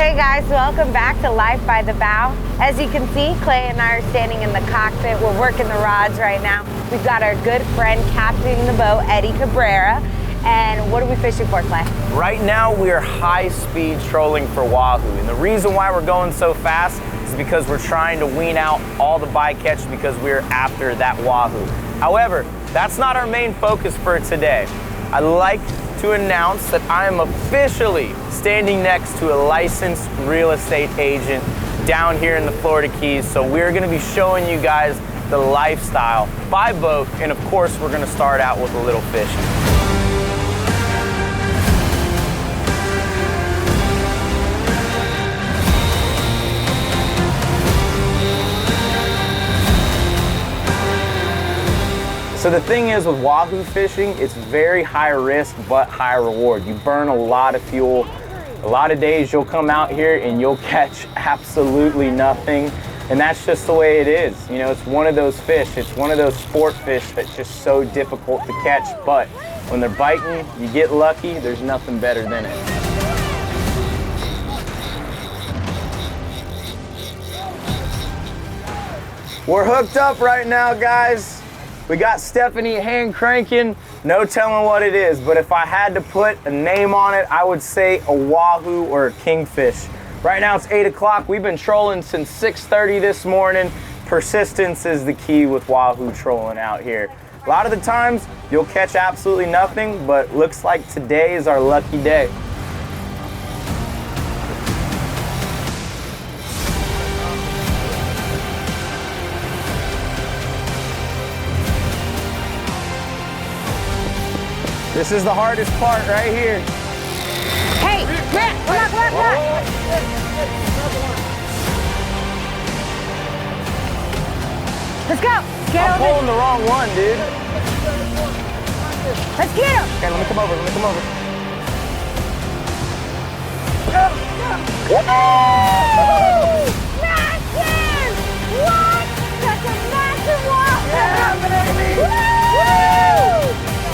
Hey guys, welcome back to Life by the Bow. As you can see, Clay and I are standing in the cockpit. We're working the rods right now. We've got our good friend captaining the boat, Eddie Cabrera. And what are we fishing for, Clay? Right now, we are high-speed trolling for Wahoo. And the reason why we're going so fast is because we're trying to wean out all the bycatch because we're after that Wahoo. However, that's not our main focus for today. I'd like to announce that I am officially standing next to a licensed real estate agent down here in the Florida Keys. So we're gonna be showing you guys the lifestyle by boat. And of course, we're gonna start out with a little fishing. So the thing is with Wahoo fishing, it's very high risk but high reward. You burn a lot of fuel. A lot of days you'll come out here and you'll catch absolutely nothing. And that's just the way it is. You know, it's one of those fish. It's one of those sport fish that's just so difficult to catch. But when they're biting, you get lucky, there's nothing better than it. We're hooked up right now, guys. We got Stephanie hand cranking, no telling what it is, but if I had to put a name on it, I would say a Wahoo or a kingfish. Right now it's 8 o'clock. We've been trolling since 6:30 this morning. Persistence is the key with Wahoo trolling out here. A lot of the times you'll catch absolutely nothing, but looks like today is our lucky day. This is the hardest part right here. Hey, Grant, come on. Let's go. I'm pulling the wrong one, dude. Let's get him. Okay, let me come over. Woo! Massive! What? That's a massive Wahoo! Yeah, baby! Woo!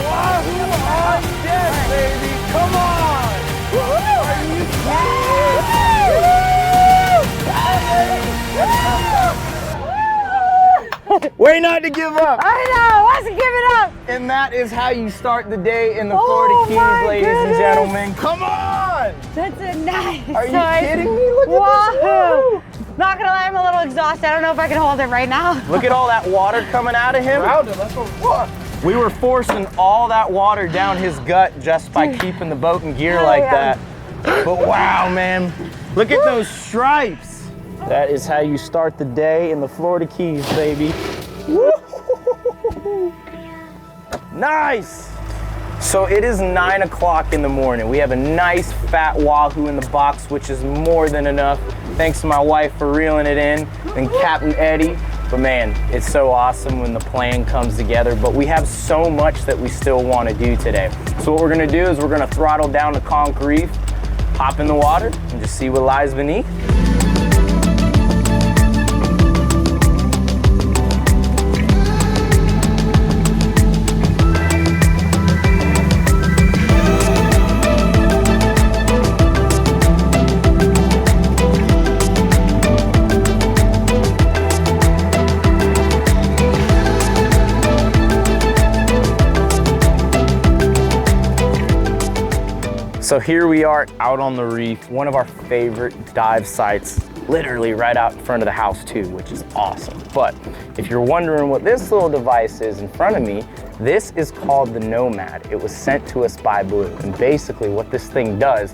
Wahoo on deck, baby! Come on! Woo! Are you kidding? Way not to give up! I know, let's give it up! And that is how you start the day in the Oh, Florida my Keys, ladies and goodness. gentlemen. Come on! That's a nice Are you size kidding me? Look at this Wahoo! Wahoo! Not gonna lie, I'm a little exhausted. I don't know if I can hold it right now. Look at all that water coming out of him. Around him, that's what. We were forcing all that water down his gut just by keeping the boat in gear like that. But wow, man, look at those stripes. That is how you start the day in the Florida Keys, baby. Woo! Nice. So it is 9 o'clock in the morning. We have a nice fat Wahoo in the box, which is more than enough. Thanks to my wife for reeling it in, and Captain Eddie. But man, it's so awesome when the plan comes together, but we have so much that we still want to do today. So what we're gonna do is we're gonna throttle down the conch reef, hop in the water, and just see what lies beneath. So here we are out on the reef, one of our favorite dive sites, literally right out in front of the house too, which is awesome. But if you're wondering what this little device is in front of me, this is called the Nomad. It was sent to us by Blue. And basically what this thing does,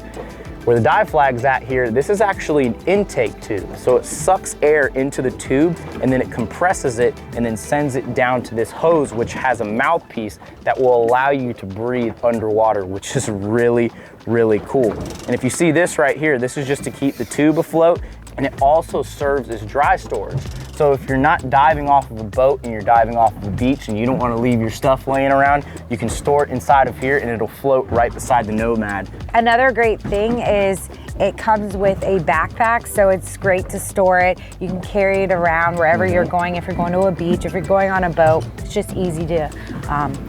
where the dive flag's at here, this is actually an intake tube. So it sucks air into the tube and then it compresses it and then sends it down to this hose, which has a mouthpiece that will allow you to breathe underwater, which is really, really cool. And if you see this right here, this is just to keep the tube afloat, and it also serves as dry storage. So if you're not diving off of a boat and you're diving off of a beach and you don't want to leave your stuff laying around, you can store it inside of here and it'll float right beside the Nomad. Another great thing is It comes with a backpack, so it's great to store it. You can carry it around wherever you're going. If you're going to a beach, if you're going on a boat, it's just easy to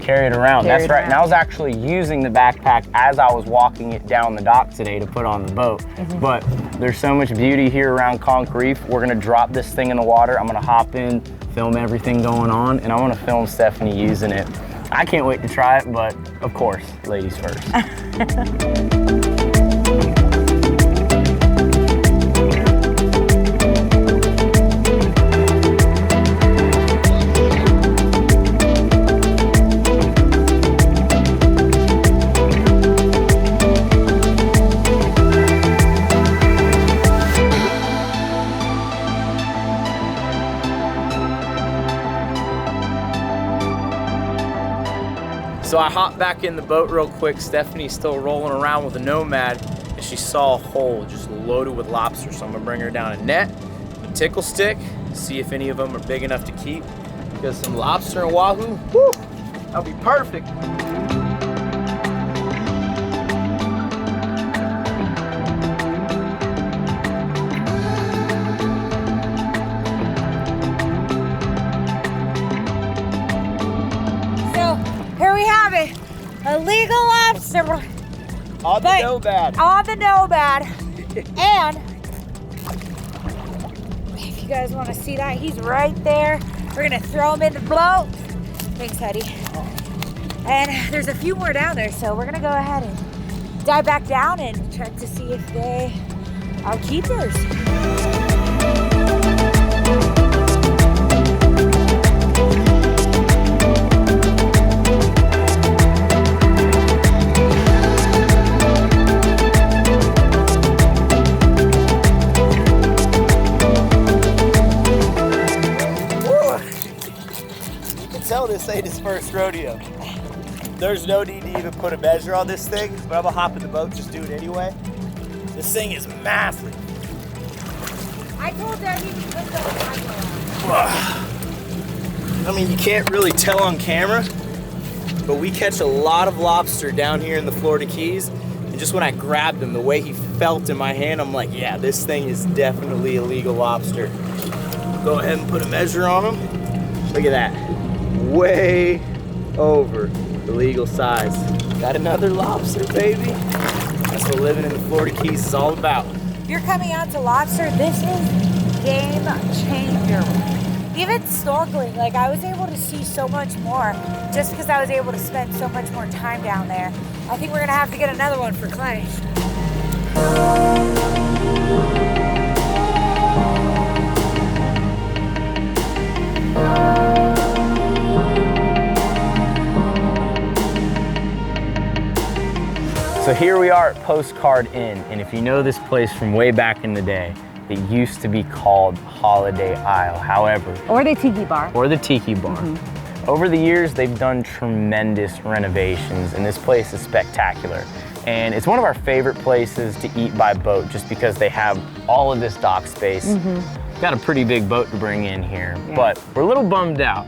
carry it around. That's right. And I was actually using the backpack as I was walking it down the dock today to put on the boat. But there's so much beauty here around Conch Reef. We're gonna drop this thing in the water. I'm gonna hop in, film everything going on, and I wanna film Stephanie using it. I can't wait to try it, but of course, ladies first. So I hopped back in the boat real quick. Stephanie's still rolling around with the Nomad, and she saw a hole just loaded with lobsters. So I'm gonna bring her down a net, a tickle stick, see if any of them are big enough to keep. Because some lobster and Wahoo, whoo, that'll be perfect. Here we have it, illegal lobster. On the Nomad. On the Nomad. And if you guys want to see that, he's right there. We're gonna throw him in the boat. Thanks, Hetty. And there's a few more down there, so we're gonna go ahead and dive back down and check to see if they are keepers. Tell this ain't his first rodeo. There's no need to even put a measure on this thing, but I'm gonna hop in the boat, just do it anyway. This thing is massive. I told Debbie to put the on. I mean, you can't really tell on camera, but we catch a lot of lobster down here in the Florida Keys. And just when I grabbed him, the way he felt in my hand, I'm like, yeah, this thing is definitely illegal lobster. Go ahead and put a measure on him. Look at that. Way over the legal size. Got another lobster, baby. That's what living in the Florida Keys is all about. If you're coming out to lobster, this is game changer. Even snorkeling, like I was able to see so much more just because I was able to spend so much more time down there. I think we're gonna have to get another one for Clay. So here we are at Postcard Inn, and if you know this place from way back in the day, it used to be called Holiday Isle. However, Or the Tiki Bar. Or the Tiki Bar. Over the years, they've done tremendous renovations, and this place is spectacular. And it's one of our favorite places to eat by boat just because they have all of this dock space. Got a pretty big boat to bring in here, but we're a little bummed out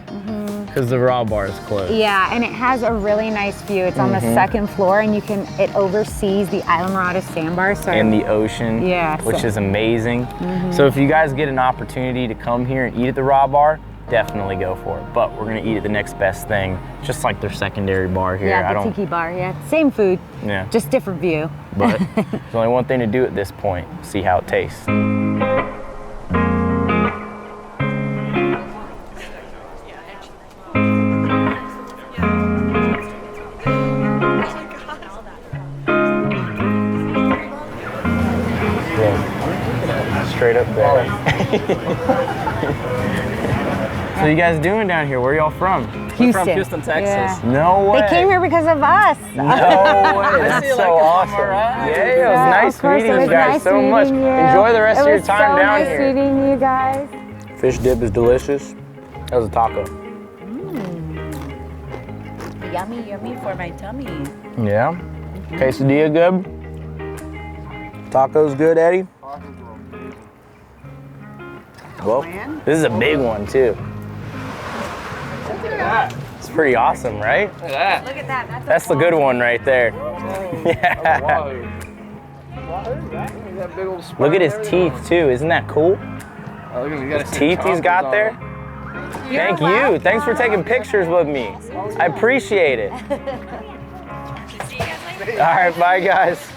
because the raw bar is closed. Yeah, and it has a really nice view. It's on the second floor, and it oversees the Islamorada sandbar. So and the ocean, which is amazing. So if you guys get an opportunity to come here and eat at the raw bar, definitely go for it. But we're gonna eat at the next best thing, just like their secondary bar here. Yeah, the Tiki Bar, same food, just different view. But there's only one thing to do at this point, see how it tastes. Straight up there. So you guys doing down here? Where y'all from? Houston. We're from Houston, Texas. Yeah. No way. They came here because of us. No way. That's so awesome. Yeah, it was nice meeting you guys so much. Enjoy the rest of your time down here. It was so nice meeting you guys. Fish dip is delicious. That was a taco. Yummy, yummy for my tummy. Yeah. Quesadilla good. Tacos good, Eddie. Well, this is a big one too. It's pretty awesome, right? Look at that. That's the good one right there. Yeah. Look at his teeth too. Isn't that cool? Oh, look at his Teeth he's got there. Thank you. Thanks for taking pictures with me. I appreciate it. All right, bye guys.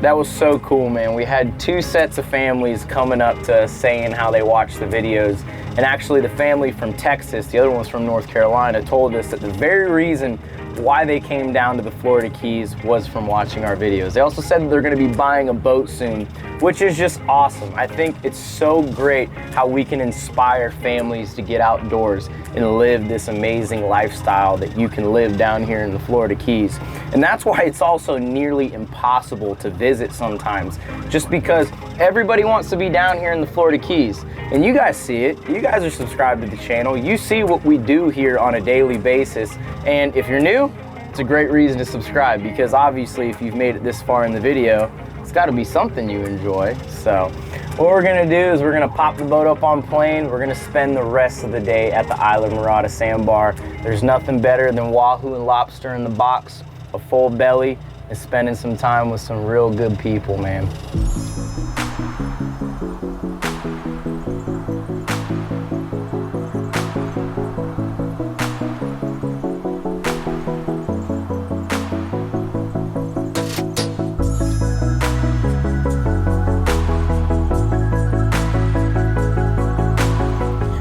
That was so cool, man. We had 2 sets of families coming up to us saying how they watch the videos. And actually the family from Texas, the other one's from North Carolina, told us that the very reason why they came down to the Florida Keys was from watching our videos. They also said that they're gonna be buying a boat soon, which is just awesome. I think it's so great how we can inspire families to get outdoors and live this amazing lifestyle that you can live down here in the Florida Keys. And that's why it's also nearly impossible to visit sometimes, just because everybody wants to be down here in the Florida Keys. And you guys see it, you guys are subscribed to the channel, you see what we do here on a daily basis. And if you're new, it's a great reason to subscribe, because obviously if you've made it this far in the video, it's gotta be something you enjoy. So what we're gonna do is we're gonna pop the boat up on plane. We're gonna spend the rest of the day at the Isla Mirada Sandbar. There's nothing better than wahoo and lobster in the box, a full belly, and spending some time with some real good people, man.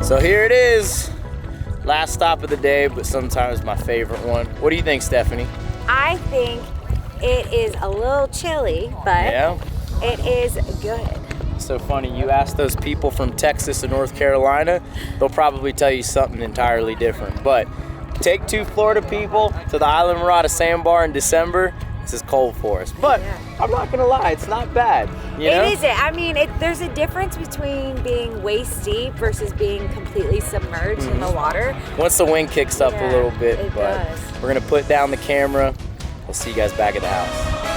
So here it is, last stop of the day, but sometimes my favorite one. What do you think, Stephanie? I think it is a little chilly, but it is good. So funny, you ask those people from Texas and North Carolina, they'll probably tell you something entirely different. But take 2 Florida people to the Isla Mirada Sandbar in December, this is cold for us. But I'm not gonna lie, it's not bad. You know? It isn't. I mean, there's a difference between being waist deep versus being completely submerged in the water. Once the wind kicks up a little bit, it but does. we're gonna put down the camera. We'll see you guys back at the house.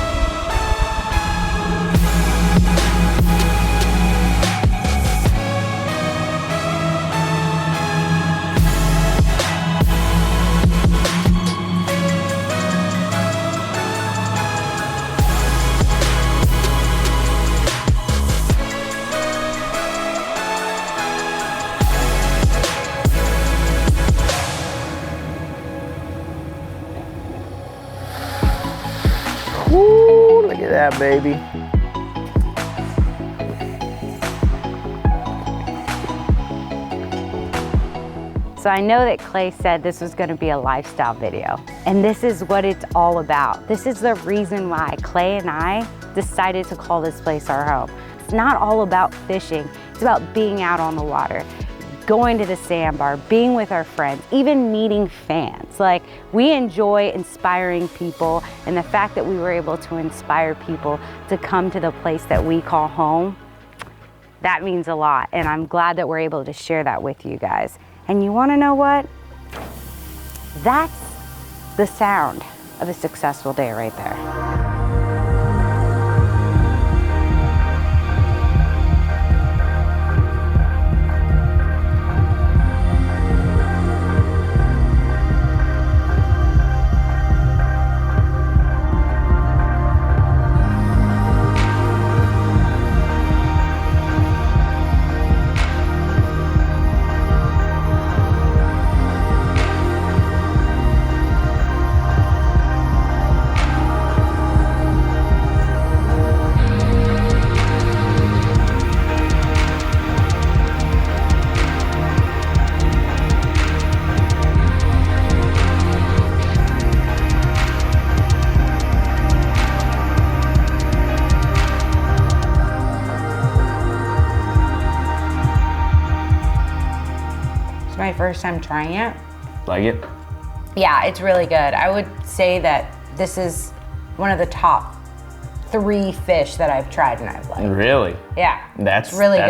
Woo, look at that, baby. So I know that Clay said this was gonna be a lifestyle video, and this is what it's all about. This is the reason why Clay and I decided to call this place our home. It's not all about fishing, it's about being out on the water, going to the sandbar, being with our friends, even meeting fans. Like, we enjoy inspiring people, and the fact that we were able to inspire people to come to the place that we call home, that means a lot, and I'm glad that we're able to share that with you guys. And you wanna know what? That's the sound of a successful day right there. My first time trying it. Like it? Yeah, it's really good. I would say that this is one of the top 3 fish that I've tried and I've liked. Really? Yeah, That's really good.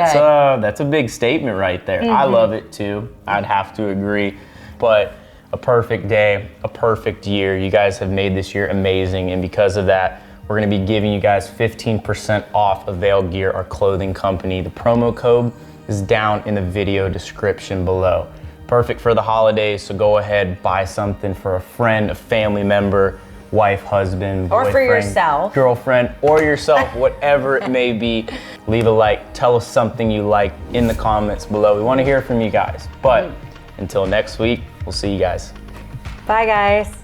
That's a big statement right there. I love it too. I'd have to agree. But a perfect day, a perfect year. You guys have made this year amazing, and because of that, we're gonna be giving you guys 15% off Avail Gear, our clothing company. The promo code is down in the video description below. Perfect for the holidays, so go ahead, buy something for a friend, a family member, wife, husband, Or for boyfriend, yourself. girlfriend, or yourself, whatever it may be. Leave a like, tell us something you like in the comments below. We want to hear from you guys. But until next week, we'll see you guys. Bye, guys.